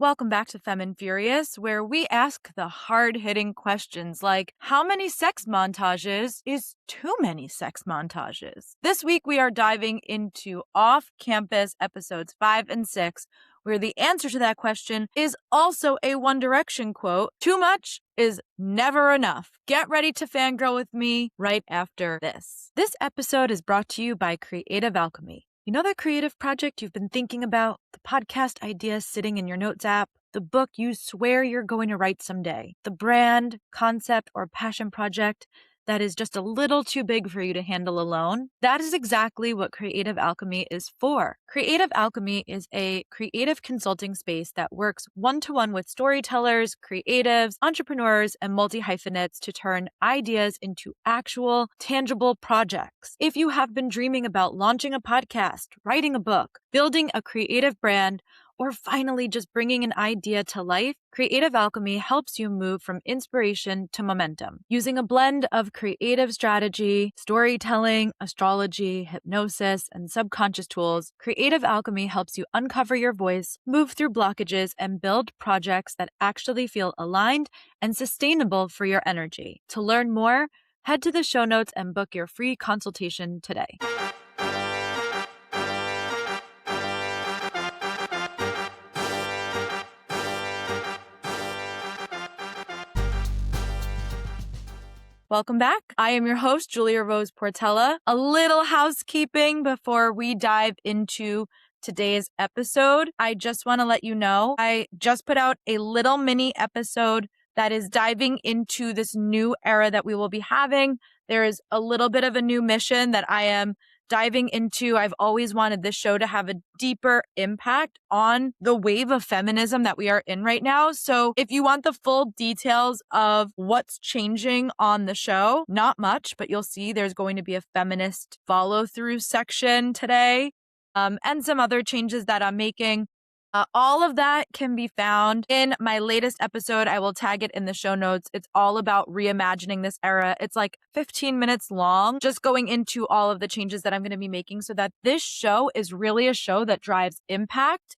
Welcome back to Fem Furious, where we ask the hard-hitting questions like, how many sex montages is too many sex montages? This week we are diving into off-campus episodes 5 and 6, where the answer to that question is also a One Direction quote, too much is never enough. Get ready to fangirl with me right after this. This episode is brought to you by Creative Alchemy. You know that creative project you've been thinking about? The podcast idea sitting in your notes app? The book you swear you're going to write someday? The brand, concept, or passion project that is just a little too big for you to handle alone? That is exactly what Creative Alchemy is for. Creative Alchemy is a creative consulting space that works one-to-one with storytellers, creatives, entrepreneurs, and multi-hyphenates to turn ideas into actual, tangible projects. If you have been dreaming about launching a podcast, writing a book, building a creative brand, or finally just bringing an idea to life, Creative Alchemy helps you move from inspiration to momentum. Using a blend of creative strategy, storytelling, astrology, hypnosis, and subconscious tools, Creative Alchemy helps you uncover your voice, move through blockages, and build projects that actually feel aligned and sustainable for your energy. To learn more, head to the show notes and book your free consultation today. Welcome back. I am your host, Julia Rose Portella. A little housekeeping before we dive into today's episode. I just want to let you know, I just put out a little mini episode that is diving into this new era that we will be having. There is a little bit of a new mission that I am diving into. I've always wanted this show to have a deeper impact on the wave of feminism that we are in right now. So if you want the full details of what's changing on the show, not much, but you'll see there's going to be a feminist follow-through section today, and some other changes that I'm making. All of that can be found in my latest episode. I will tag it in the show notes. It's all about reimagining this era. It's like 15 minutes long, just going into all of the changes that I'm going to be making so that this show is really a show that drives impact,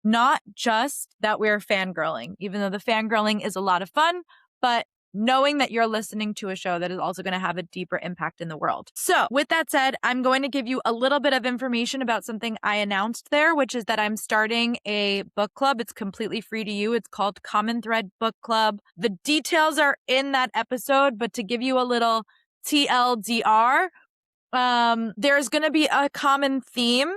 not just that we're fangirling, even though the fangirling is a lot of fun, but knowing that you're listening to a show that is also going to have a deeper impact in the world. So with that said, I'm going to give you a little bit of information about something I announced there, which is that I'm starting a book club. It's completely free to you. It's called Common Thread Book Club. The details are in that episode, but to give you a little TLDR, there's going to be a common theme,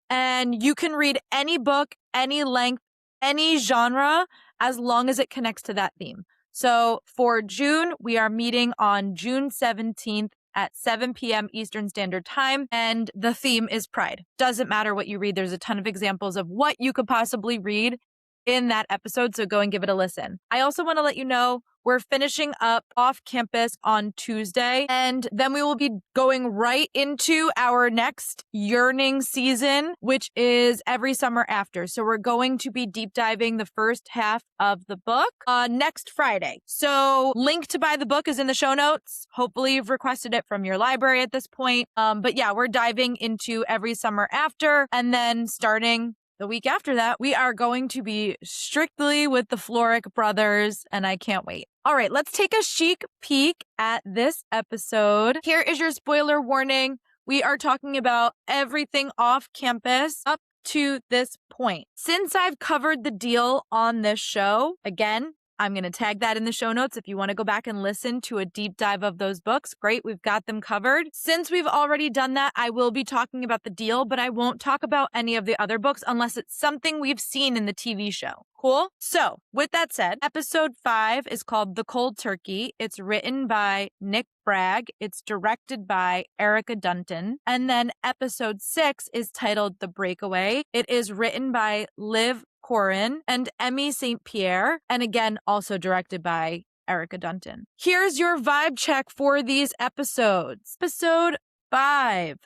and you can read any book, any length, any genre, as long as it connects to that theme. So for June, we are meeting on June 17th at 7 p.m. Eastern Standard Time, and the theme is Pride. Doesn't matter what you read. There's a ton of examples of what you could possibly read in that episode, so go and give it a listen. I also want to let you know we're finishing up off campus on Tuesday, and then we will be going right into our next yearning season, which is every summer after. So we're going to be deep diving the first half of the book next Friday. So link to buy the book is in the show notes. Hopefully you've requested it from your library at this point. But yeah, we're diving into every summer after, and then starting the week after that, we are going to be strictly with the Floric brothers, and I can't wait. All right, let's take a chic peek at this episode. Here is your spoiler warning. We are talking about everything off campus up to this point. Since I've covered the deal on this show, again, I'm going to tag that in the show notes if you want to go back and listen to a deep dive of those books. Great, we've got them covered. Since we've already done that, I will be talking about the deal, but I won't talk about any of the other books unless it's something we've seen in the TV show. Cool? So, with that said, episode 5 is called The Cold Turkey. It's written by Nick Bragg. It's directed by Erica Dunton. And then episode 6 is titled The Breakaway. It is written by Liv Corin and Emmy St. Pierre, and again, also directed by Erica Dunton. Here's your vibe check for these episodes. Episode 5,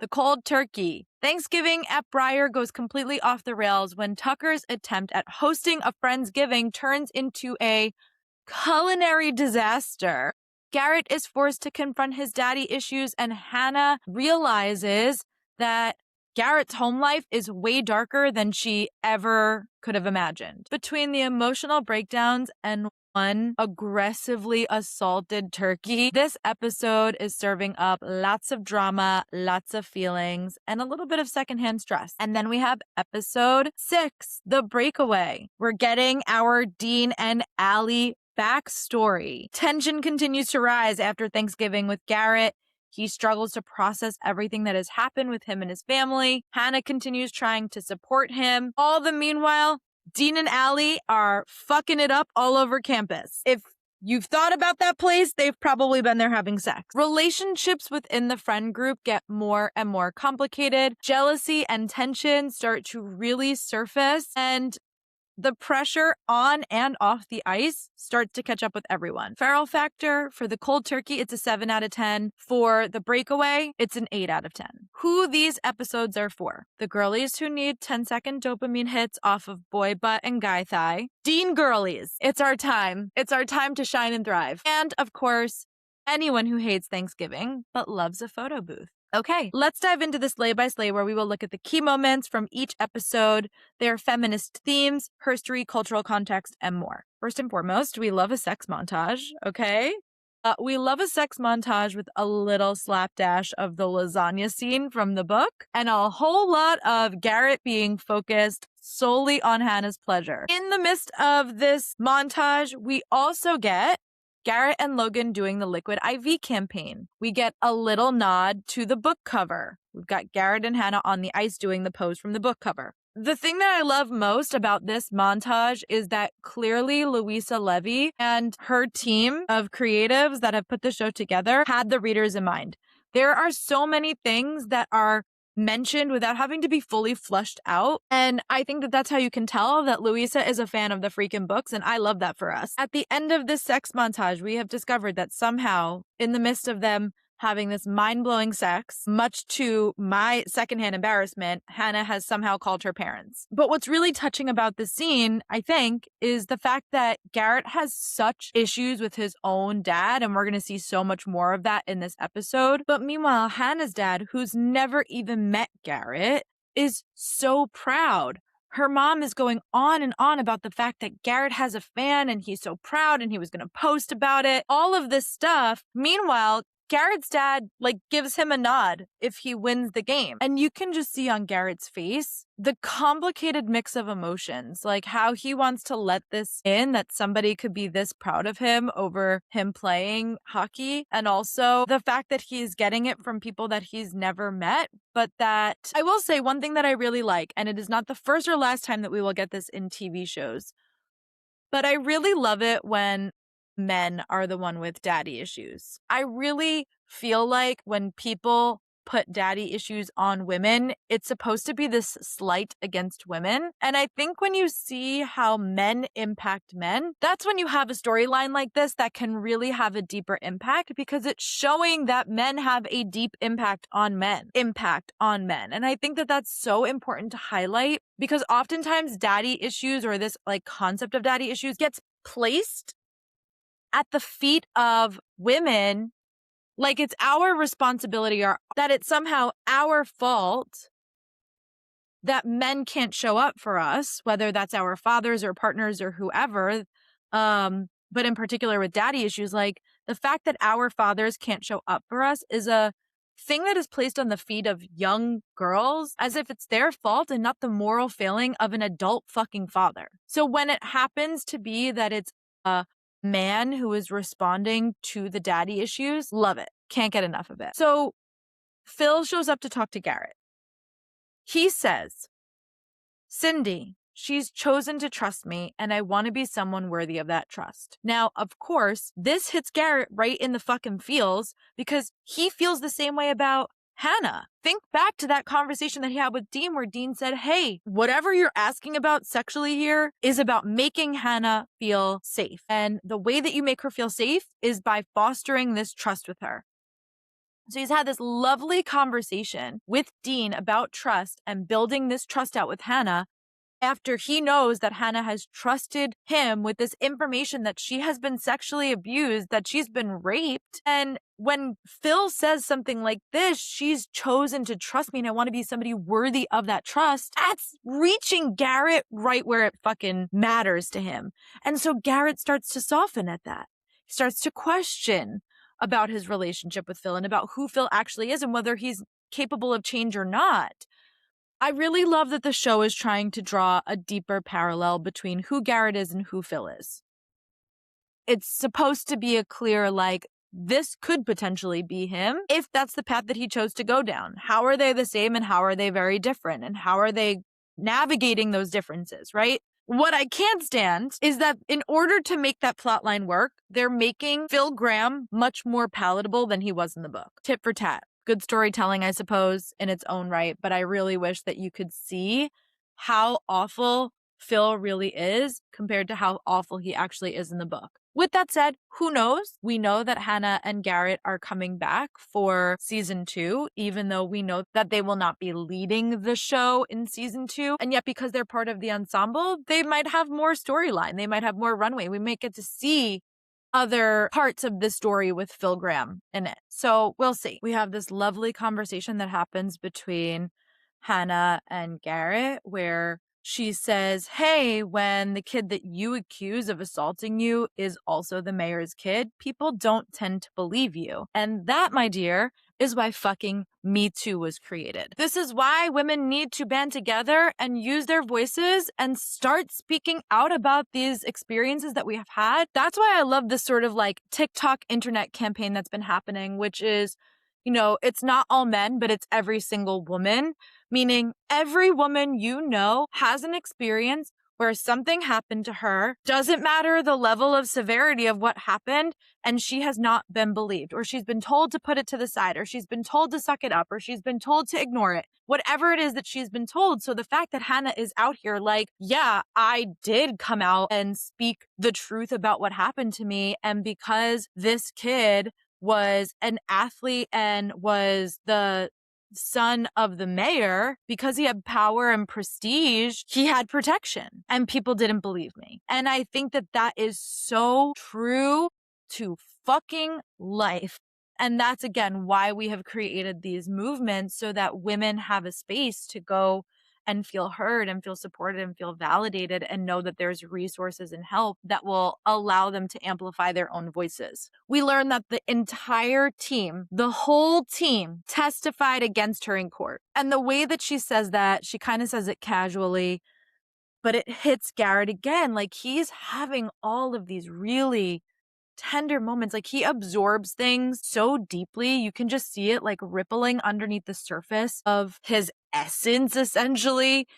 The Cold Turkey. Thanksgiving at Briar goes completely off the rails when Tucker's attempt at hosting a Friendsgiving turns into a culinary disaster. Garrett is forced to confront his daddy issues, and Hannah realizes that Garrett's home life is way darker than she ever could have imagined. Between the emotional breakdowns and one aggressively assaulted turkey, this episode is serving up lots of drama, lots of feelings, and a little bit of secondhand stress. And then we have episode 6, The Breakaway. We're getting our Dean and Allie backstory. Tension continues to rise after Thanksgiving with Garrett. He struggles to process everything that has happened with him and his family. Hannah continues trying to support him. All the meanwhile, Dean and Allie are fucking it up all over campus. If you've thought about that place, they've probably been there having sex. Relationships within the friend group get more and more complicated. Jealousy and tension start to really surface, and the pressure on and off the ice starts to catch up with everyone. Feral factor for the cold turkey, it's a 7 out of 10. For the breakaway, it's an 8 out of 10. Who these episodes are for: the girlies who need 10-second dopamine hits off of boy butt and guy thigh. Dean girlies, it's our time. It's our time to shine and thrive. And of course, anyone who hates Thanksgiving but loves a photo booth. Okay, let's dive into this Slay by Slay, where we will look at the key moments from each episode, their feminist themes, history, cultural context, and more. First and foremost, we love a sex montage, okay? We love a sex montage with a little slapdash of the lasagna scene from the book and a whole lot of Garrett being focused solely on Hannah's pleasure. In the midst of this montage, we also get Garrett and Logan doing the Liquid IV campaign. We get a little nod to the book cover. We've got Garrett and Hannah on the ice doing the pose from the book cover. The thing that I love most about this montage is that clearly Louisa Levy and her team of creatives that have put the show together had the readers in mind. There are so many things that are mentioned without having to be fully fleshed out. And I think that that's how you can tell that Louisa is a fan of the freaking books, and I love that for us. At the end of this sex montage, we have discovered that somehow, in the midst of them having this mind-blowing sex, much to my secondhand embarrassment, Hannah has somehow called her parents. But what's really touching about the scene, I think, is the fact that Garrett has such issues with his own dad, and we're going to see so much more of that in this episode. But meanwhile, Hannah's dad, who's never even met Garrett, is so proud. Her mom is going on and on about the fact that Garrett has a fan and he's so proud and he was going to post about it. All of this stuff. Meanwhile, Garrett's dad, gives him a nod if he wins the game. And you can just see on Garrett's face the complicated mix of emotions, like how he wants to let this in, that somebody could be this proud of him over him playing hockey. And also the fact that he's getting it from people that he's never met. But that, I will say one thing that I really like, and it is not the first or last time that we will get this in TV shows, but I really love it when men are the one with daddy issues. I really feel like when people put daddy issues on women, it's supposed to be this slight against women. And I think when you see how men impact men, that's when you have a storyline like this that can really have a deeper impact, because it's showing that men have a deep impact on men. And I think that that's so important to highlight, because oftentimes daddy issues, or this concept of daddy issues, gets placed at the feet of women, like it's our responsibility, or that it's somehow our fault that men can't show up for us, whether that's our fathers or partners or whoever. But in particular with daddy issues, the fact that our fathers can't show up for us is a thing that is placed on the feet of young girls as if it's their fault and not the moral failing of an adult fucking father. So when it happens to be that it's a man who is responding to the daddy issues, love it. Can't get enough of it. So Phil shows up to talk to Garrett. He says, "Cindy, she's chosen to trust me, and I want to be someone worthy of that trust." Now, of course, this hits Garrett right in the fucking feels, because he feels the same way about Hannah. Think back to that conversation that he had with Dean, where Dean said, hey, whatever you're asking about sexually here is about making Hannah feel safe. And the way that you make her feel safe is by fostering this trust with her. So he's had this lovely conversation with Dean about trust and building this trust out with Hannah. after he knows that Hannah has trusted him with this information that she has been sexually abused, that she's been raped. And when Phil says something like this, she's chosen to trust me and I want to be somebody worthy of that trust. That's reaching Garrett right where it fucking matters to him. And so Garrett starts to soften at that. He starts to question about his relationship with Phil and about who Phil actually is and whether he's capable of change or not. I really love that the show is trying to draw a deeper parallel between who Garrett is and who Phil is. It's supposed to be a clear, like, this could potentially be him if that's the path that he chose to go down. How are they the same and how are they very different? And how are they navigating those differences, right? What I can't stand is that in order to make that plotline work, they're making Phil Graham much more palatable than he was in the book. Tit for tat. Good storytelling, I suppose, in its own right, but I really wish that you could see how awful Phil really is compared to how awful he actually is in the book. With that said, who knows? We know that Hannah and Garrett are coming back for season 2, even though we know that they will not be leading the show in season 2. And yet, because they're part of the ensemble, they might have more storyline. They might have more runway. We might get to see other parts of the story with Phil Graham in it. So we'll see. We have this lovely conversation that happens between Hannah and Garrett where she says, hey, when the kid that you accuse of assaulting you is also the mayor's kid, people don't tend to believe you. And that, my dear, is why fucking Me Too was created. This is why women need to band together and use their voices and start speaking out about these experiences that we have had. That's why I love this sort of like TikTok internet campaign that's been happening, which is, you know, it's not all men, but it's every single woman. Meaning every woman you know has an experience where something happened to her, doesn't matter the level of severity of what happened, and she has not been believed, or she's been told to put it to the side, or she's been told to suck it up, or she's been told to ignore it, whatever it is that she's been told. So the fact that Hannah is out here like, yeah, I did come out and speak the truth about what happened to me, and because this kid was an athlete and was the son of the mayor, because he had power and prestige, he had protection and people didn't believe me. And I think that that is so true to fucking life. And that's again why we have created these movements so that women have a space to go and feel heard and feel supported and feel validated and know that there's resources and help that will allow them to amplify their own voices. We learned that the entire team, the whole team, testified against her in court. And the way that she says that, she kind of says it casually, but it hits Garrett again. Like he's having all of these really tender moments. Like he absorbs things so deeply. You can just see it like rippling underneath the surface of his essence, essentially.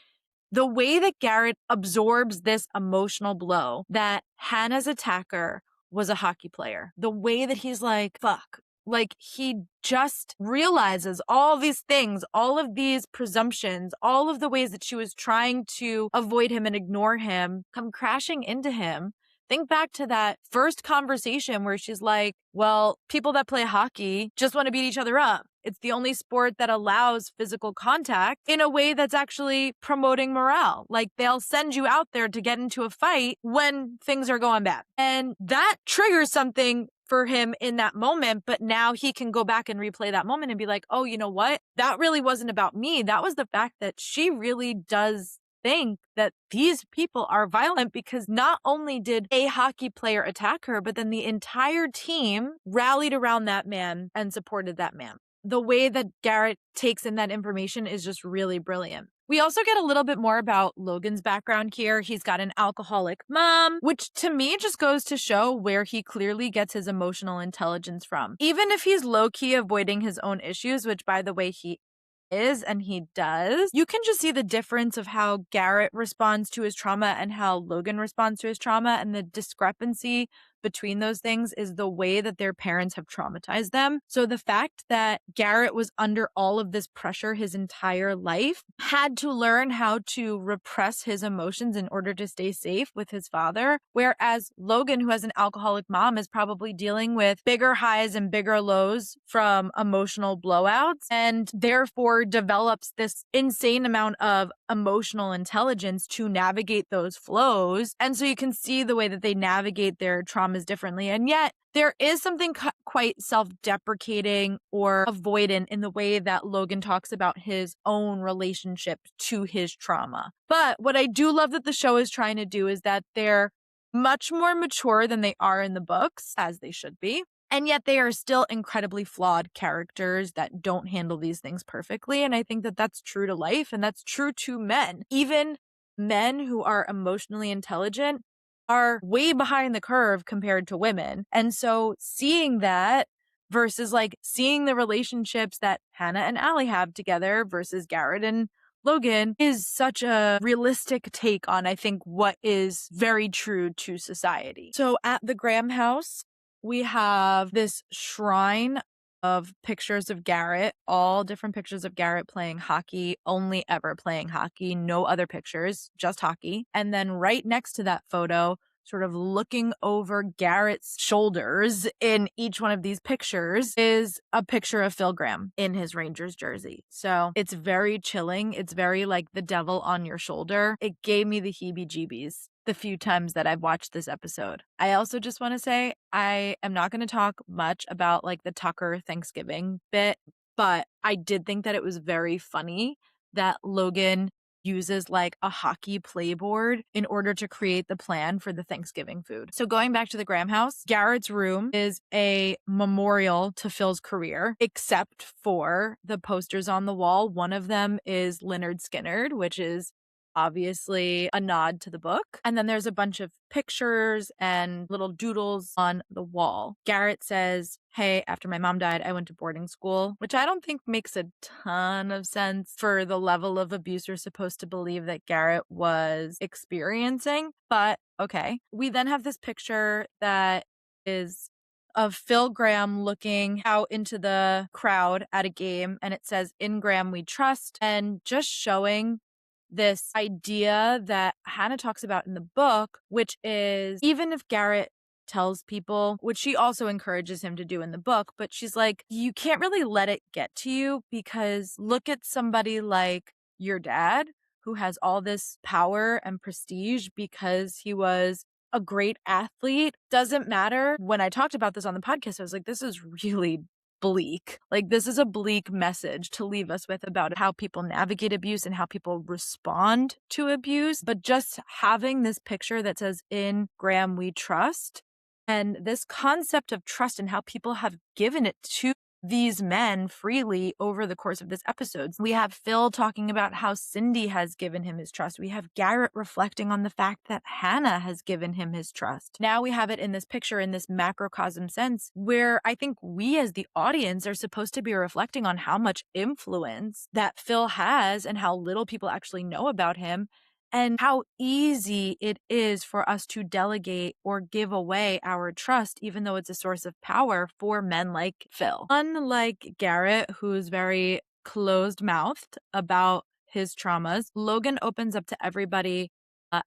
The way that Garrett absorbs this emotional blow that Hannah's attacker was a hockey player, the way that he's like, fuck, like he just realizes all these things, all of these presumptions, all of the ways that she was trying to avoid him and ignore him come crashing into him. Think back to that first conversation where she's like, well, people that play hockey just want to beat each other up. It's the only sport that allows physical contact in a way that's actually promoting morale. Like they'll send you out there to get into a fight when things are going bad. And that triggers something for him in that moment. But now he can go back and replay that moment and be like, oh, you know what? That really wasn't about me. That was the fact that she really does think that these people are violent, because not only did a hockey player attack her, but then the entire team rallied around that man and supported that man. The way that Garrett takes in that information is just really brilliant. We also get a little bit more about Logan's background here. He's got an alcoholic mom, which to me just goes to show where he clearly gets his emotional intelligence from. Even if he's low-key avoiding his own issues, which by the way he is and he does, you can just see the difference of how Garrett responds to his trauma and how Logan responds to his trauma, and the discrepancy between those things is the way that their parents have traumatized them. So the fact that Garrett was under all of this pressure his entire life, had to learn how to repress his emotions in order to stay safe with his father, whereas Logan, who has an alcoholic mom, is probably dealing with bigger highs and bigger lows from emotional blowouts, and therefore develops this insane amount of emotional intelligence to navigate those flows. And so you can see the way that they navigate their traumas differently. And yet there is something quite self-deprecating or avoidant in the way that Logan talks about his own relationship to his trauma. But what I do love that the show is trying to do is that they're much more mature than they are in the books, as they should be. And yet they are still incredibly flawed characters that don't handle these things perfectly. And I think that that's true to life, and that's true to men. Even men who are emotionally intelligent are way behind the curve compared to women. And so seeing that versus like seeing the relationships that Hannah and Allie have together versus Garrett and Logan is such a realistic take on, I think, what is very true to society. So at the Graham house, we have this shrine of pictures of Garrett, all different pictures of Garrett playing hockey, only ever playing hockey, no other pictures, just hockey. And then right next to that photo, sort of looking over Garrett's shoulders in each one of these pictures, is a picture of Phil Graham in his Rangers jersey. So it's very chilling. It's very like the devil on your shoulder. It gave me the heebie-jeebies the few times that I've watched this episode. I also just want to say I am not going to talk much about like the Tucker Thanksgiving bit, but I did think that it was very funny that Logan uses like a hockey playboard in order to create the plan for the Thanksgiving food. So going back to the Graham house, Garrett's room is a memorial to Phil's career, except for the posters on the wall. One of them is Lynyrd Skynyrd, which is obviously a nod to the book. And then there's a bunch of pictures and little doodles on the wall. Garrett says, hey, after my mom died, I went to boarding school, which I don't think makes a ton of sense for the level of abuse you're supposed to believe that Garrett was experiencing. But okay. We then have this picture that is of Phil Graham looking out into the crowd at a game, and it says, "In Graham we trust," and just showing this idea that Hannah talks about in the book, which is even if Garrett tells people, which she also encourages him to do in the book, but she's like, you can't really let it get to you because look at somebody like your dad who has all this power and prestige because he was a great athlete. Doesn't matter. When I talked about this on the podcast, I was like, this is really bleak. Like, this is a bleak message to leave us with about how people navigate abuse and how people respond to abuse. But just having this picture that says, "In Graham we trust," and this concept of trust and how people have given it to these men freely over the course of this episode. We have Phil talking about how Cindy has given him his trust. We have Garrett reflecting on the fact that Hannah has given him his trust. Now we have it in this picture in this macrocosm sense where I think we as the audience are supposed to be reflecting on how much influence that Phil has and how little people actually know about him, and how easy it is for us to delegate or give away our trust, even though it's a source of power for men like Phil. Unlike Garrett, who's very closed-mouthed about his traumas, Logan opens up to everybody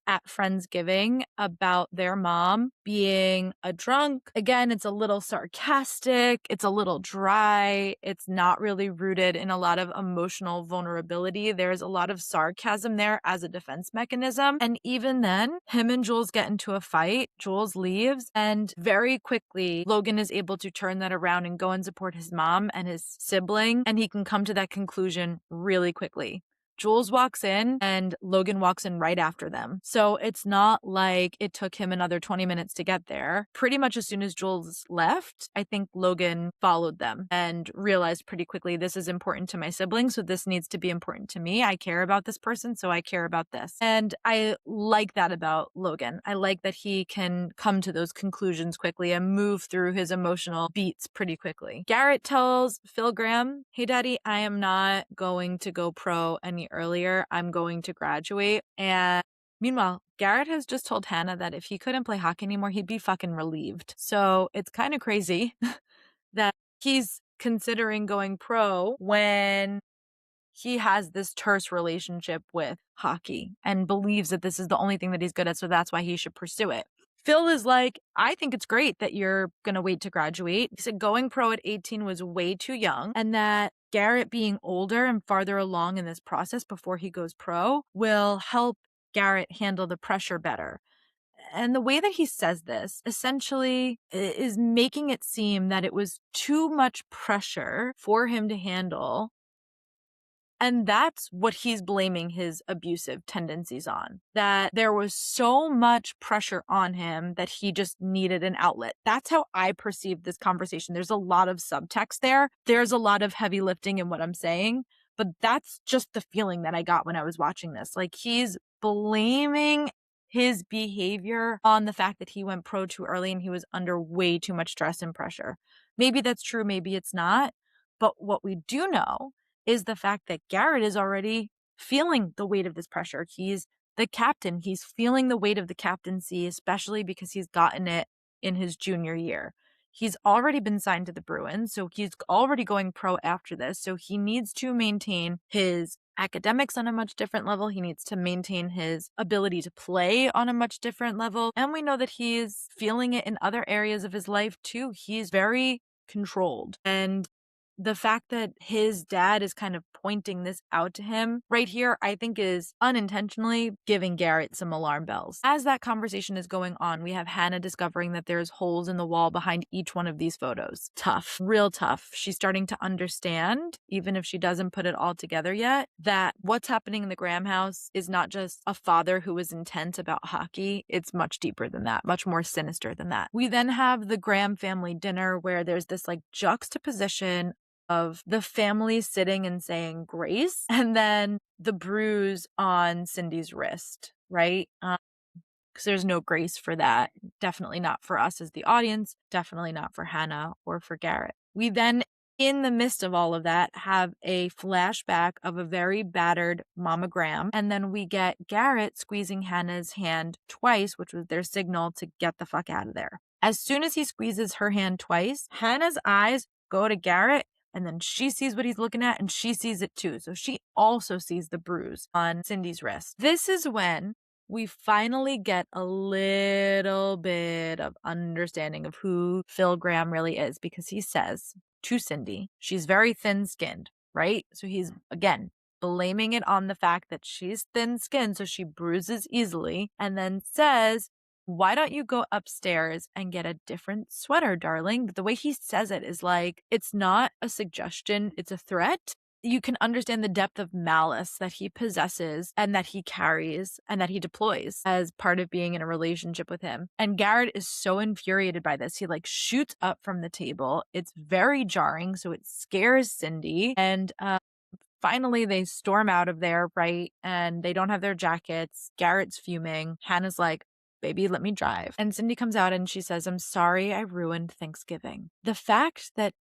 at Friendsgiving about their mom being a drunk. Again, it's a little sarcastic. It's a little dry. It's not really rooted in a lot of emotional vulnerability. There's a lot of sarcasm there as a defense mechanism. And even then, him and Jules get into a fight. Jules leaves, and very quickly, Logan is able to turn that around and go and support his mom and his sibling. And he can come to that conclusion really quickly. Jules walks in and Logan walks in right after them. So it's not like it took him another 20 minutes to get there. Pretty much as soon as Jules left, I think Logan followed them and realized pretty quickly, this is important to my siblings, so this needs to be important to me. I care about this person, so I care about this. And I like that about Logan. I like that he can come to those conclusions quickly and move through his emotional beats pretty quickly. Garrett tells Phil Graham, hey, Daddy, I am not going to go pro any earlier. I'm going to graduate. And Meanwhile, Garrett has just told Hannah that if he couldn't play hockey anymore, he'd be fucking relieved. So it's kind of crazy that he's considering going pro when he has this terse relationship with hockey and believes that this is the only thing that he's good at, so that's why he should pursue it. Phil is like, I think it's great that you're going to wait to graduate. He said going pro at 18 was way too young, and that Garrett being older and farther along in this process before he goes pro will help Garrett handle the pressure better. And the way that he says this essentially is making it seem that it was too much pressure for him to handle. And that's what he's blaming his abusive tendencies on, that there was so much pressure on him that he just needed an outlet. That's how I perceive this conversation. There's a lot of subtext there. There's a lot of heavy lifting in what I'm saying, but that's just the feeling that I got when I was watching this. Like, he's blaming his behavior on the fact that he went pro too early and he was under way too much stress and pressure. Maybe that's true, maybe it's not. But what we do know is the fact that Garrett is already feeling the weight of this pressure. He's the captain. He's feeling the weight of the captaincy, especially because he's gotten it in his junior year. He's already been signed to the Bruins, so he's already going pro after this. So he needs to maintain his academics on a much different level. He needs to maintain his ability to play on a much different level. And we know that he's feeling it in other areas of his life too. He's very controlled. And the fact that his dad is kind of pointing this out to him right here, I think is unintentionally giving Garrett some alarm bells. As that conversation is going on, we have Hannah discovering that there's holes in the wall behind each one of these photos. Tough, real tough. She's starting to understand, even if she doesn't put it all together yet, that what's happening in the Graham house is not just a father who is intense about hockey. It's much deeper than that, much more sinister than that. We then have the Graham family dinner where there's this like juxtaposition of the family sitting and saying grace, and then the bruise on Cindy's wrist, right? Because there's no grace for that. Definitely not for us as the audience, definitely not for Hannah or for Garrett. We then, in the midst of all of that, have a flashback of a very battered Mama Graham, and then we get Garrett squeezing Hannah's hand twice, which was their signal to get the fuck out of there. As soon as he squeezes her hand twice, Hannah's eyes go to Garrett, and then she sees what he's looking at and she sees it too. So she also sees the bruise on Cindy's wrist. This is when we finally get a little bit of understanding of who Phil Graham really is, because he says to Cindy, she's very thin-skinned, right? So he's, again, blaming it on the fact that she's thin-skinned, so she bruises easily, and then says, why don't you go upstairs and get a different sweater, darling? But the way he says it is like, it's not a suggestion, it's a threat. You can understand the depth of malice that he possesses and that he carries and that he deploys as part of being in a relationship with him. And Garrett is so infuriated by this. He like shoots up from the table. It's very jarring, so it scares Cindy. And finally, they storm out of there, right? And they don't have their jackets. Garrett's fuming. Hannah's like, baby, let me drive. And Cindy comes out and she says, I'm sorry I ruined Thanksgiving. The fact that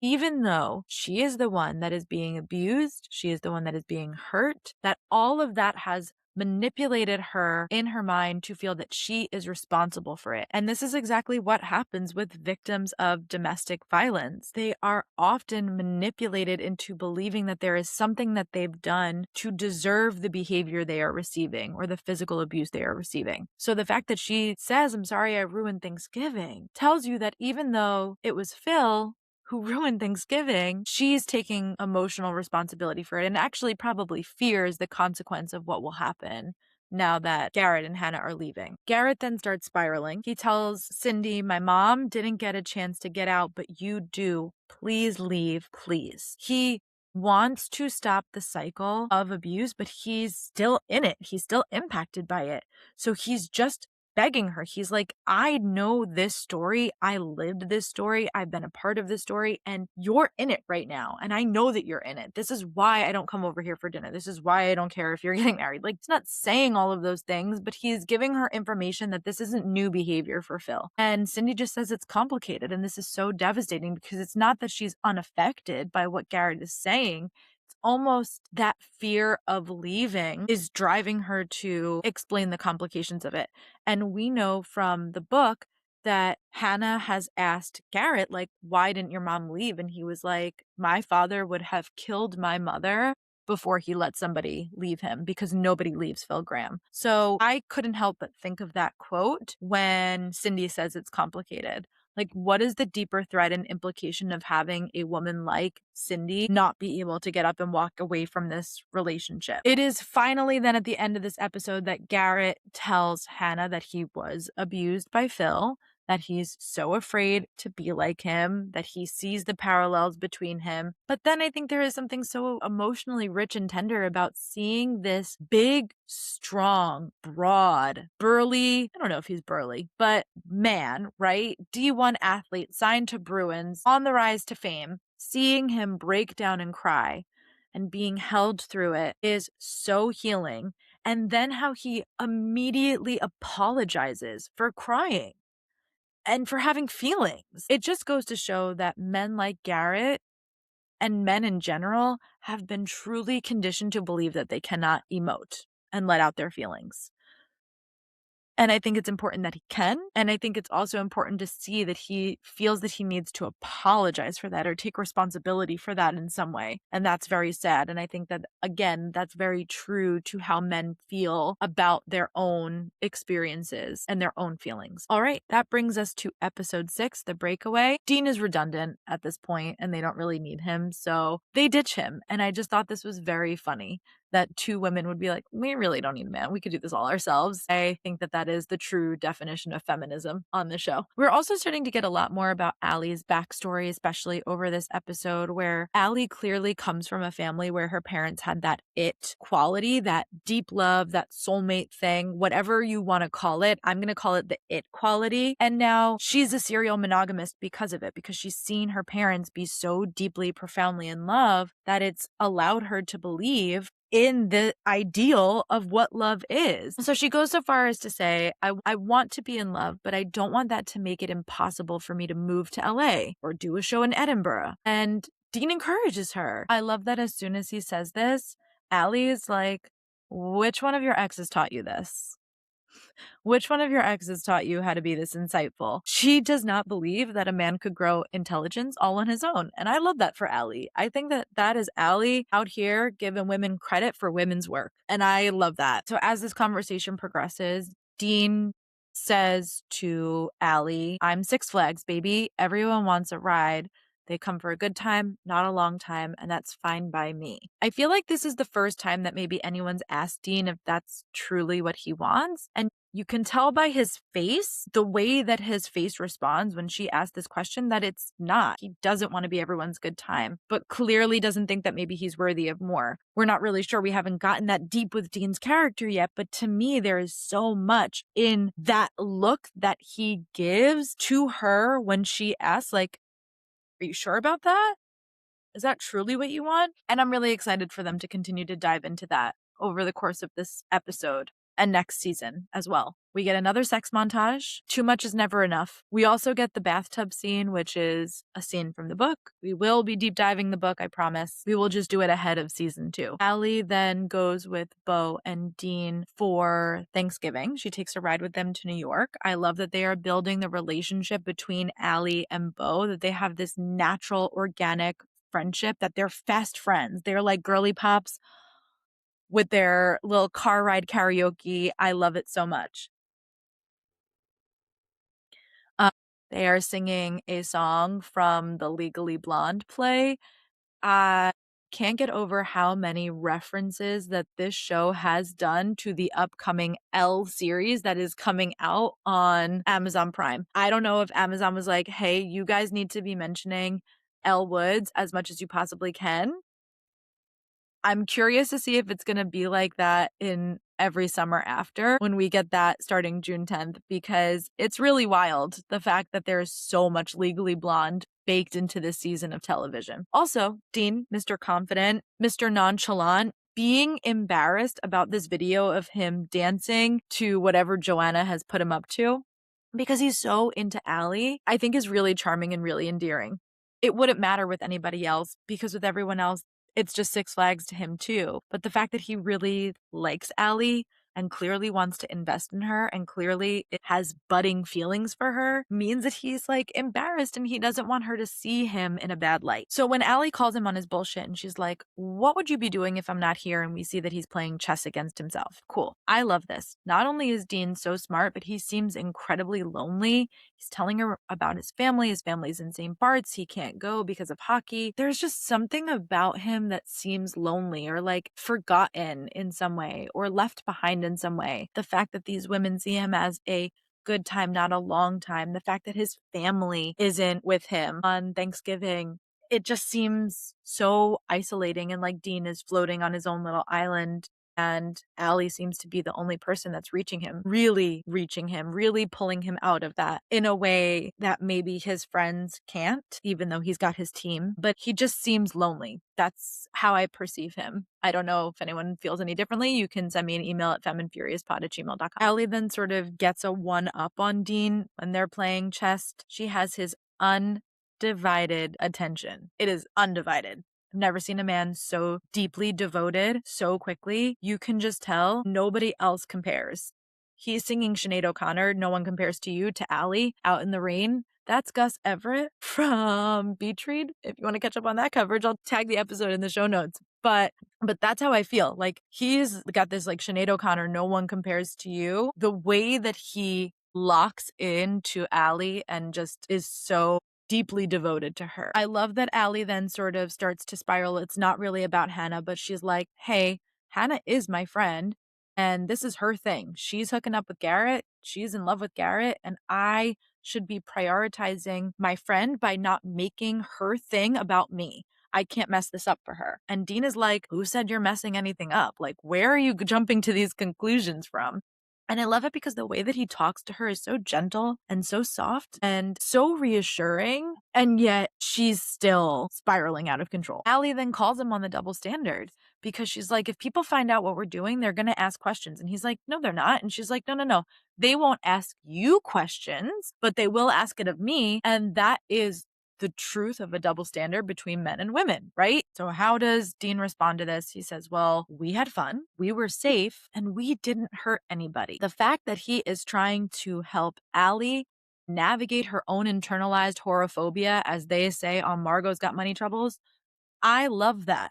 even though she is the one that is being abused, she is the one that is being hurt, that all of that has manipulated her in her mind to feel that she is responsible for it. And this is exactly what happens with victims of domestic violence. They are often manipulated into believing that there is something that they've done to deserve the behavior they are receiving or the physical abuse they are receiving. So the fact that she says, I'm sorry I ruined Thanksgiving, tells you that even though it was Phil who ruined Thanksgiving, she's taking emotional responsibility for it and actually probably fears the consequence of what will happen now that Garrett and Hannah are leaving. Garrett then starts spiraling. He tells Cindy, my mom didn't get a chance to get out, but you do. Please leave, please. He wants to stop the cycle of abuse, but he's still in it. He's still impacted by it. So he's just begging her. He's like, I know this story. I lived this story. I've been a part of this story, and you're in it right now. And I know that you're in it. This is why I don't come over here for dinner. This is why I don't care if you're getting married. Like, he's not saying all of those things, but he's giving her information that this isn't new behavior for Phil. And Cindy just says it's complicated. And this is so devastating because it's not that she's unaffected by what Garrett is saying. It's almost that fear of leaving is driving her to explain the complications of it. And we know from the book that Hannah has asked Garrett, like, why didn't your mom leave? And he was like, my father would have killed my mother before he let somebody leave him, because nobody leaves Phil Graham. So I couldn't help but think of that quote when Cindy says it's complicated. Like, what is the deeper threat and implication of having a woman like Cindy not be able to get up and walk away from this relationship? It is finally then at the end of this episode that Garrett tells Hannah that he was abused by Phil, that he's so afraid to be like him, that he sees the parallels between him. But then I think there is something so emotionally rich and tender about seeing this big, strong, broad, burly, I don't know if he's burly, but man, right? D1 athlete signed to Bruins, on the rise to fame, seeing him break down and cry and being held through it is so healing. And then how he immediately apologizes for crying and for having feelings. It just goes to show that men like Garrett and men in general have been truly conditioned to believe that they cannot emote and let out their feelings. And I think it's important that he can. And I think it's also important to see that he feels that he needs to apologize for that or take responsibility for that in some way. And that's very sad. And I think that, again, that's very true to how men feel about their own experiences and their own feelings. All right, that brings us to episode 6, The Breakaway. Dean is redundant at this point and they don't really need him. So they ditch him. And I just thought this was very funny that two women would be like, we really don't need a man. We could do this all ourselves. I think that that is the true definition of feminism on the show. We're also starting to get a lot more about Allie's backstory, especially over this episode, where Allie clearly comes from a family where her parents had that it quality, that deep love, that soulmate thing, whatever you want to call it. I'm going to call it the it quality. And now she's a serial monogamist because of it, because she's seen her parents be so deeply, profoundly in love that it's allowed her to believe in the ideal of what love is. So she goes so far as to say, I want to be in love, but I don't want that to make it impossible for me to move to LA or do a show in Edinburgh. And Dean encourages her. I love that as soon as he says this, Allie is like, which one of your exes taught you this? Which one of your exes taught you how to be this insightful? She does not believe that a man could grow intelligence all on his own. And I love that for Allie. I think that that is Allie out here giving women credit for women's work. And I love that. So as this conversation progresses, Dean says to Allie, I'm Six Flags, baby. Everyone wants a ride. They come for a good time, not a long time, and that's fine by me. I feel like this is the first time that maybe anyone's asked Dean if that's truly what he wants. And you can tell by his face, the way that his face responds when she asks this question, that it's not. He doesn't want to be everyone's good time, but clearly doesn't think that maybe he's worthy of more. We're not really sure. We haven't gotten that deep with Dean's character yet, but to me, there is so much in that look that he gives to her when she asks, like, are you sure about that? Is that truly what you want? And I'm really excited for them to continue to dive into that over the course of this episode and next season as well. We get another sex montage. Too much is never enough. We also get the bathtub scene, which is a scene from the book. We will be deep diving the book, I promise. We will just do it ahead of season 2. Allie then goes with Beau and Dean for Thanksgiving. She takes a ride with them to New York. I love that they are building the relationship between Allie and Beau, that they have this natural, organic friendship, that they're fast friends. They're like girly pops with their little car ride karaoke. I love it so much. They are singing a song from the Legally Blonde play. I can't get over how many references that this show has done to the upcoming Elle series that is coming out on Amazon Prime. I don't know if Amazon was like, hey, you guys need to be mentioning Elle Woods as much as you possibly can. I'm curious to see if it's going to be like that in every summer after when we get that starting June 10th, because it's really wild, the fact that there's so much Legally Blonde baked into this season of television. Also, Dean, Mr. Confident, Mr. Nonchalant, being embarrassed about this video of him dancing to whatever Joanna has put him up to, because he's so into Allie, I think is really charming and really endearing. It wouldn't matter with anybody else, because with everyone else, it's just Six Flags to him too. But the fact that he really likes Allie and clearly wants to invest in her and clearly it has budding feelings for her means that he's like embarrassed and he doesn't want her to see him in a bad light. So when Allie calls him on his bullshit and she's like, what would you be doing if I'm not here? And we see that he's playing chess against himself. Cool. I love this. Not only is Dean so smart, but he seems incredibly lonely. He's telling her about his family. His family's in St. Bart's. He can't go because of hockey. There's just something about him that seems lonely or like forgotten in some way or left behind in some way. The fact that these women see him as a good time, not a long time. The fact that his family isn't with him on Thanksgiving. It just seems so isolating and like Dean is floating on his own little island. And Allie seems to be the only person that's reaching him, really pulling him out of that in a way that maybe his friends can't, even though he's got his team. But he just seems lonely. That's how I perceive him. I don't know if anyone feels any differently. You can send me an email at feminfuriouspod@gmail.com. Allie then sort of gets a one-up on Dean when they're playing chess. She has his undivided attention. It is undivided. I've never seen a man so deeply devoted so quickly. You can just tell nobody else compares. He's singing Sinead O'Connor, No One Compares to You, to Allie, Out in the Rain. That's Gus Everett from Beach Read. If you want to catch up on that coverage, I'll tag the episode in the show notes. But that's how I feel. Like he's got this like Sinead O'Connor, No One Compares to You. The way that he locks into Allie and just is so deeply devoted to her. I love that Allie then sort of starts to spiral. It's not really about Hannah, but she's like, hey, Hannah is my friend and this is her thing. She's hooking up with Garrett. She's in love with Garrett and I should be prioritizing my friend by not making her thing about me. I can't mess this up for her. And Dean is like, who said you're messing anything up? Like, where are you jumping to these conclusions from? And I love it because the way that he talks to her is so gentle and so soft and so reassuring. And yet she's still spiraling out of control. Allie then calls him on the double standard because she's like, if people find out what we're doing, they're going to ask questions. And he's like, no, they're not. And she's like, no. They won't ask you questions, but they will ask it of me. And that is the truth of a double standard between men and women, right? So how does Dean respond to this? He says, well, we had fun, we were safe, and we didn't hurt anybody. The fact that he is trying to help Allie navigate her own internalized horophobia, as they say on Margot's Got Money Troubles, I love that.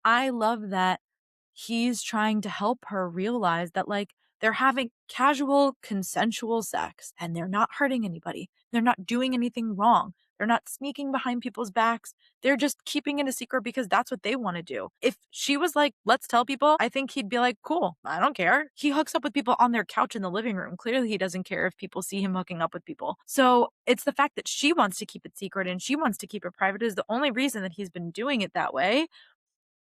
I love that he's trying to help her realize that like they're having casual consensual sex and they're not hurting anybody. They're not doing anything wrong. They're not sneaking behind people's backs. They're just keeping it a secret because that's what they want to do. If she was like, let's tell people, I think he'd be like, cool, I don't care. He hooks up with people on their couch in the living room. Clearly he doesn't care if people see him hooking up with people. So it's the fact that she wants to keep it secret and she wants to keep it private is the only reason that he's been doing it that way.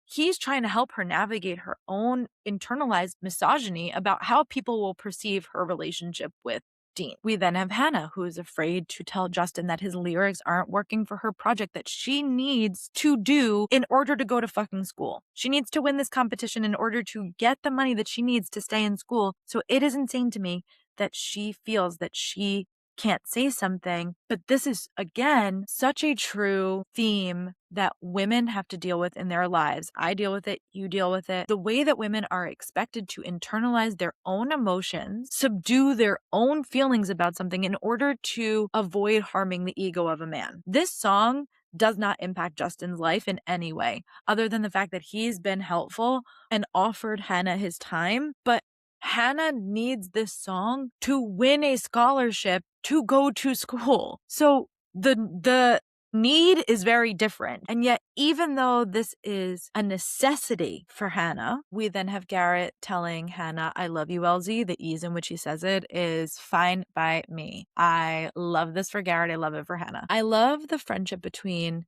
He's trying to help her navigate her own internalized misogyny about how people will perceive her relationship with Dean. We then have Hannah, who is afraid to tell Justin that his lyrics aren't working for her project that she needs to do in order to go to fucking school. She needs to win this competition in order to get the money that she needs to stay in school. So it is insane to me that she feels that she can't say something. But this is, again, such a true theme that women have to deal with in their lives. I deal with it. You deal with it. The way that women are expected to internalize their own emotions, subdue their own feelings about something in order to avoid harming the ego of a man. This song does not impact Justin's life in any way, other than the fact that he's been helpful and offered Hannah his time. But Hannah needs this song to win a scholarship to go to school. So the need is very different. And yet, even though this is a necessity for Hannah, we then have Garrett telling Hannah, I love you, LZ. The ease in which he says it is fine by me. I love this for Garrett. I love it for Hannah. I love the friendship between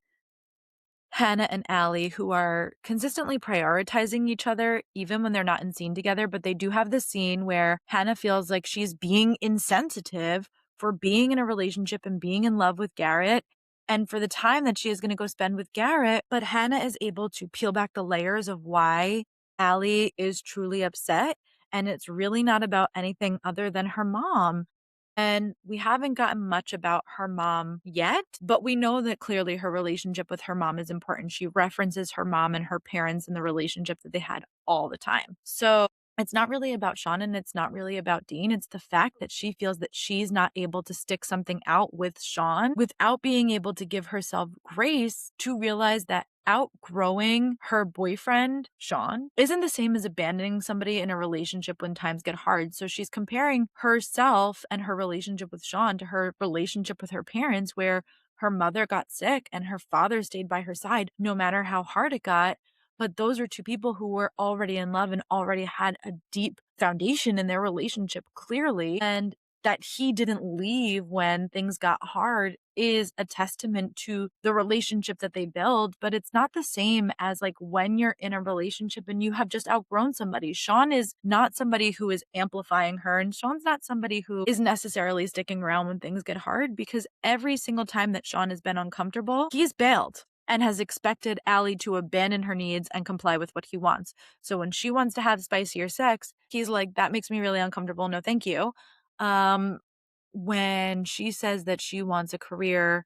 Hannah and Allie, who are consistently prioritizing each other, even when they're not in scene together. But they do have this scene where Hannah feels like she's being insensitive for being in a relationship and being in love with Garrett and for the time that she is going to go spend with Garrett. But Hannah is able to peel back the layers of why Allie is truly upset. And it's really not about anything other than her mom. And we haven't gotten much about her mom yet, but we know that clearly her relationship with her mom is important. She references her mom and her parents and the relationship that they had all the time. So it's not really about Sean and it's not really about Dean. It's the fact that she feels that she's not able to stick something out with Sean without being able to give herself grace to realize that outgrowing her boyfriend, Sean, isn't the same as abandoning somebody in a relationship when times get hard. So she's comparing herself and her relationship with Sean to her relationship with her parents, where her mother got sick and her father stayed by her side no matter how hard it got. But those are two people who were already in love and already had a deep foundation in their relationship, clearly. And that he didn't leave when things got hard is a testament to the relationship that they build. But it's not the same as like when you're in a relationship and you have just outgrown somebody. Sean is not somebody who is amplifying her, and Sean's not somebody who is necessarily sticking around when things get hard, because every single time that Sean has been uncomfortable, he's bailed and has expected Allie to abandon her needs and comply with what he wants. So when she wants to have spicier sex, he's like, that makes me really uncomfortable. No, thank you. When she says that she wants a career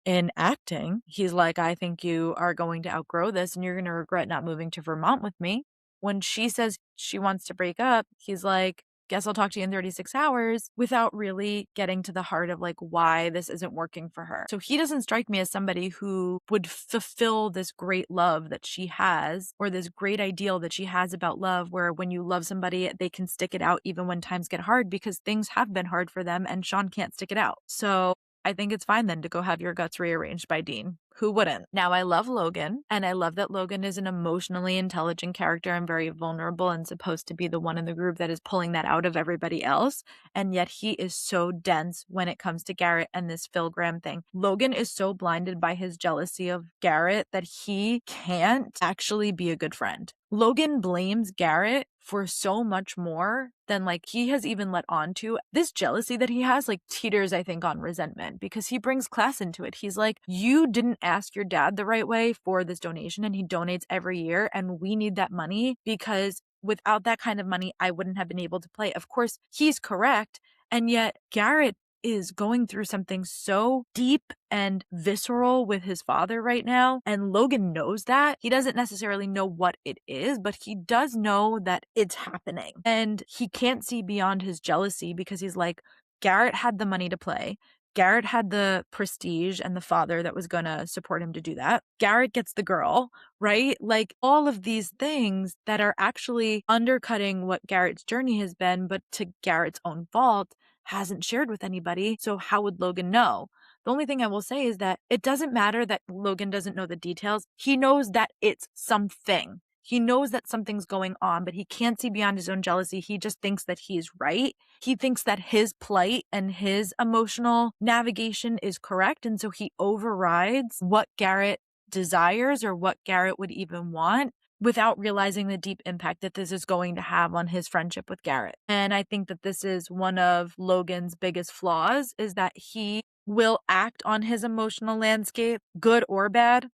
in acting, he's like, I think you are going to outgrow this and you're going to regret not moving to Vermont with me. When she says she wants to break up, he's like, guess I'll talk to you in 36 hours, without really getting to the heart of like why this isn't working for her. So he doesn't strike me as somebody who would fulfill this great love that she has, or this great ideal that she has about love, where when you love somebody, they can stick it out even when times get hard, because things have been hard for them and Sean can't stick it out. So I think it's fine then to go have your guts rearranged by Dean. Who wouldn't? Now, I love Logan, and I love that Logan is an emotionally intelligent character and very vulnerable and supposed to be the one in the group that is pulling that out of everybody else. And yet he is so dense when it comes to Garrett and this Phil Graham thing. Logan is so blinded by his jealousy of Garrett that he can't actually be a good friend. Logan blames Garrett for so much more than like he has even let on to. This jealousy that he has like teeters, I think, on resentment, because he brings class into it. He's like, you didn't ask your dad the right way for this donation, and he donates every year, and we need that money because without that kind of money, I wouldn't have been able to play. Of course, he's correct. And yet Garrett is going through something so deep and visceral with his father right now. And Logan knows that. He doesn't necessarily know what it is, but he does know that it's happening. And he can't see beyond his jealousy, because he's like, Garrett had the money to play. Garrett had the prestige and the father that was going to support him to do that. Garrett gets the girl, right? Like all of these things that are actually undercutting what Garrett's journey has been, but to Garrett's own fault, hasn't shared with anybody. So how would Logan know? The only thing I will say is that it doesn't matter that Logan doesn't know the details. He knows that it's something. He knows that something's going on, but he can't see beyond his own jealousy. He just thinks that he's right. He thinks that his plight and his emotional navigation is correct. And so he overrides what Garrett desires or what Garrett would even want, without realizing the deep impact that this is going to have on his friendship with Garrett. And I think that this is one of Logan's biggest flaws, is that he will act on his emotional landscape, good or bad.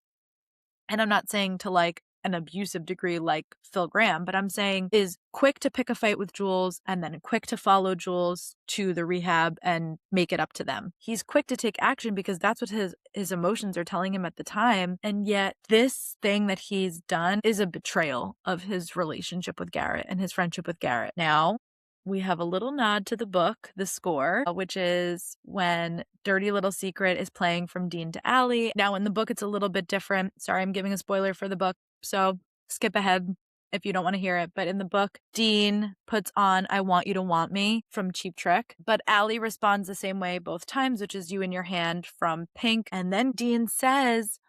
And I'm not saying to like an abusive degree like Phil Graham, but I'm saying is quick to pick a fight with Jules and then quick to follow Jules to the rehab and make it up to them. He's quick to take action because that's what his emotions are telling him at the time. And yet this thing that he's done is a betrayal of his relationship with Garrett and his friendship with Garrett. Now, we have a little nod to the book, The Score, which is when Dirty Little Secret is playing from Dean to Allie. Now, in the book, it's a little bit different. Sorry, I'm giving a spoiler for the book, so skip ahead if you don't want to hear it. But in the book, Dean puts on I Want You to Want Me from Cheap Trick. But Allie responds the same way both times, which is You in Your Hand from Pink. And then Dean says,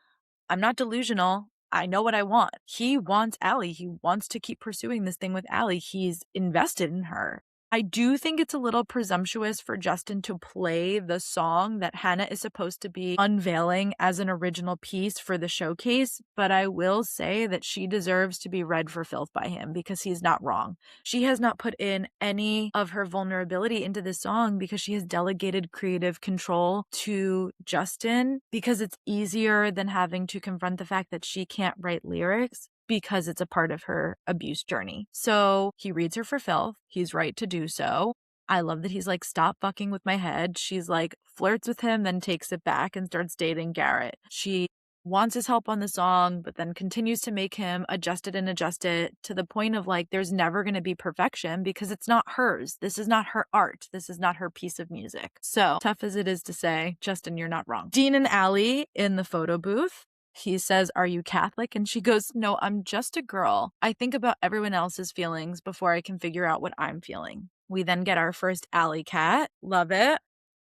I'm not delusional. I know what I want. He wants Allie. He wants to keep pursuing this thing with Allie. He's invested in her. I do think it's a little presumptuous for Justin to play the song that Hannah is supposed to be unveiling as an original piece for the showcase, but I will say that she deserves to be read for filth by him because he's not wrong. She has not put in any of her vulnerability into this song because she has delegated creative control to Justin, because it's easier than having to confront the fact that she can't write lyrics, because it's a part of her abuse journey. So he reads her for filth. He's right to do so. I love that he's like, stop fucking with my head. She's like, flirts with him, then takes it back and starts dating Garrett. She wants his help on the song, but then continues to make him adjust it and adjust it to the point of like, there's never going to be perfection because it's not hers. This is not her art. This is not her piece of music. So tough as it is to say, Justin, you're not wrong. Dean and Allie in the photo booth. He says, are you Catholic? And she goes, no, I'm just a girl. I think about everyone else's feelings before I can figure out what I'm feeling. We then get our first alley cat. Love it.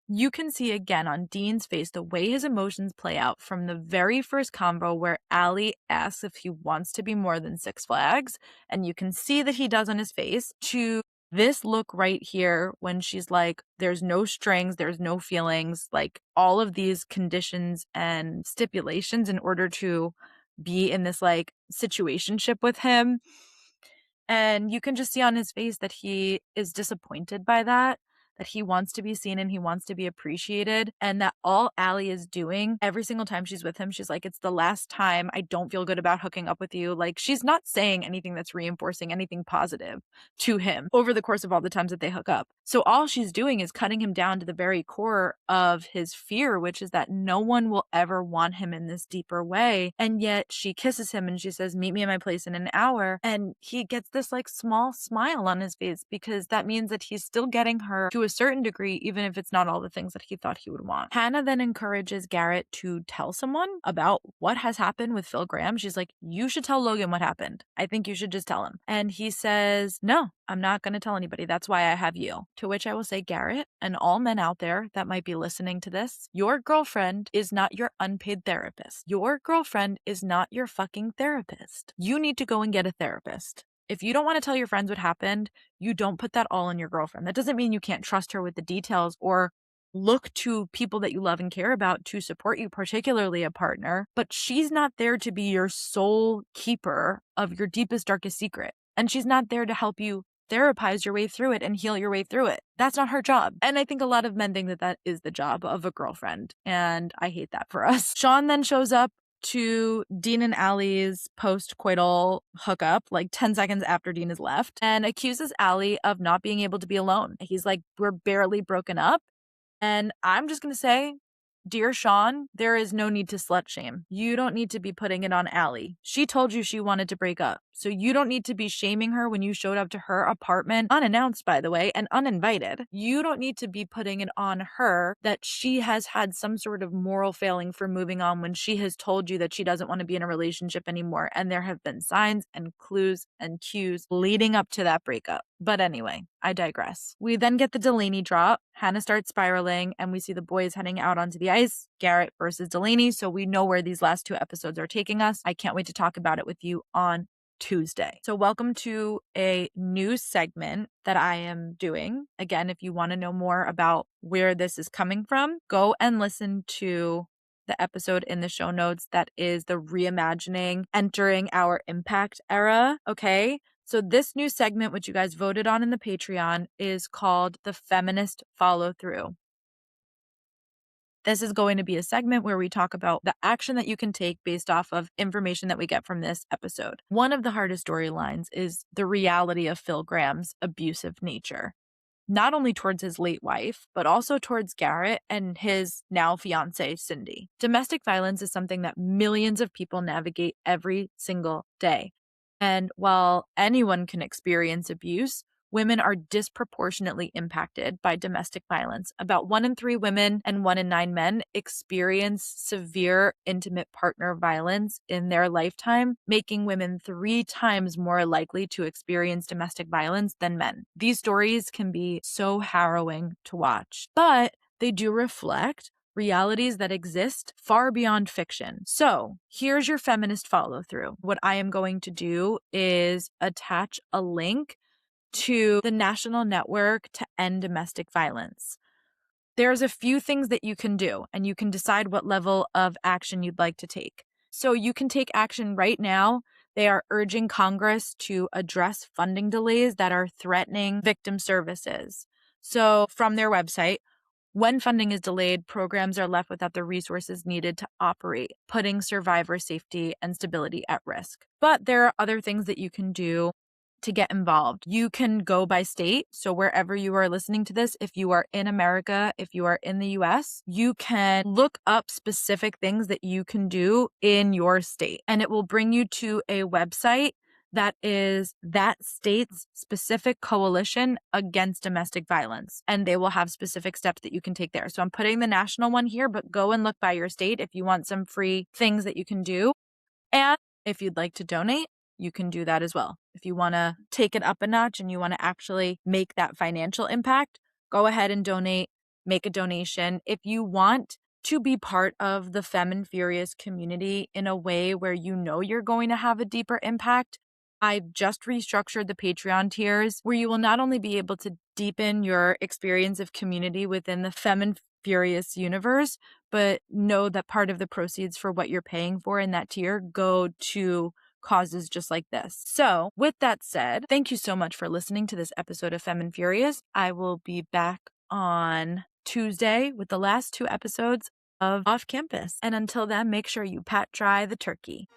You can see again on Dean's face the way his emotions play out from the very first convo where Allie asks if he wants to be more than Six Flags, and you can see that he does on his face, to this look right here when she's like, there's no strings, there's no feelings, like all of these conditions and stipulations in order to be in this like situationship with him. And you can just see on his face that he is disappointed by that he wants to be seen and he wants to be appreciated. And that all Allie is doing every single time she's with him, she's like, it's the last time. I don't feel good about hooking up with you. Like, she's not saying anything that's reinforcing anything positive to him over the course of all the times that they hook up. So all she's doing is cutting him down to the very core of his fear, which is that no one will ever want him in this deeper way. And yet she kisses him and she says, meet me at my place in an hour. And he gets this like small smile on his face because that means that he's still getting her to a certain degree, even if it's not all the things that he thought he would want. Hannah then encourages Garrett to tell someone about what has happened with Phil Graham. She's like, you should tell Logan what happened. I think you should just tell him. And he says, no, I'm not going to tell anybody. That's why I have you. To which I will say, Garrett, and all men out there that might be listening to this, your girlfriend is not your unpaid therapist. Your girlfriend is not your fucking therapist. You need to go and get a therapist. If you don't want to tell your friends what happened, you don't put that all on your girlfriend. That doesn't mean you can't trust her with the details or look to people that you love and care about to support you, particularly a partner. But she's not there to be your sole keeper of your deepest, darkest secret. And she's not there to help you therapize your way through it and heal your way through it. That's not her job. And I think a lot of men think that that is the job of a girlfriend. And I hate that for us. Sean then shows up to Dean and Allie's post-coital hookup, like 10 seconds after Dean has left, and accuses Allie of not being able to be alone. He's like, we're barely broken up. And I'm just going to say, dear Sean, there is no need to slut shame. You don't need to be putting it on Allie. She told you she wanted to break up. So you don't need to be shaming her when you showed up to her apartment, unannounced, by the way, and uninvited. You don't need to be putting it on her that she has had some sort of moral failing for moving on when she has told you that she doesn't want to be in a relationship anymore. And there have been signs and clues and cues leading up to that breakup. But anyway, I digress. We then get the Delaney drop. Hannah starts spiraling and we see the boys heading out onto the ice, Garrett versus Delaney. So we know where these last two episodes are taking us. I can't wait to talk about it with you on Tuesday. So welcome to a new segment that I am doing. Again, if you want to know more about where this is coming from, go and listen to the episode in the show notes that is the reimagining entering our impact era. Okay. So this new segment, which you guys voted on in the Patreon, is called the Feminist Follow Through. This is going to be a segment where we talk about the action that you can take based off of information that we get from this episode. One of the hardest storylines is the reality of Phil Graham's abusive nature, not only towards his late wife, but also towards Garrett and his now fiancée, Cindy. Domestic violence is something that millions of people navigate every single day. And while anyone can experience abuse, women are disproportionately impacted by domestic violence. About 1 in 3 women and 1 in 9 men experience severe intimate partner violence in their lifetime, making women 3 times more likely to experience domestic violence than men. These stories can be so harrowing to watch, but they do reflect realities that exist far beyond fiction. So here's your feminist follow through. What I am going to do is attach a link to the National Network to End Domestic Violence. There's a few things that you can do, and you can decide what level of action you'd like to take. So you can take action right now. They are urging Congress to address funding delays that are threatening victim services. So from their website, when funding is delayed, programs are left without the resources needed to operate, putting survivor safety and stability at risk. But there are other things that you can do to get involved. You can go by state. So wherever you are listening to this, if you are in America, if you are in the US, you can look up specific things that you can do in your state, and it will bring you to a website that is that state's specific coalition against domestic violence. And they will have specific steps that you can take there. So I'm putting the national one here, but go and look by your state if you want some free things that you can do. And if you'd like to donate, you can do that as well. If you want to take it up a notch and you want to actually make that financial impact, go ahead and donate, make a donation. If you want to be part of the Femme and Furious community in a way where you know you're going to have a deeper impact, I've just restructured the Patreon tiers where you will not only be able to deepen your experience of community within the Femme and Furious universe, but know that part of the proceeds for what you're paying for in that tier go to causes just like this. So with that said, thank you so much for listening to this episode of Femme and Furious. I will be back on Tuesday with the last 2 episodes of Off Campus. And until then, make sure you pat dry the turkey.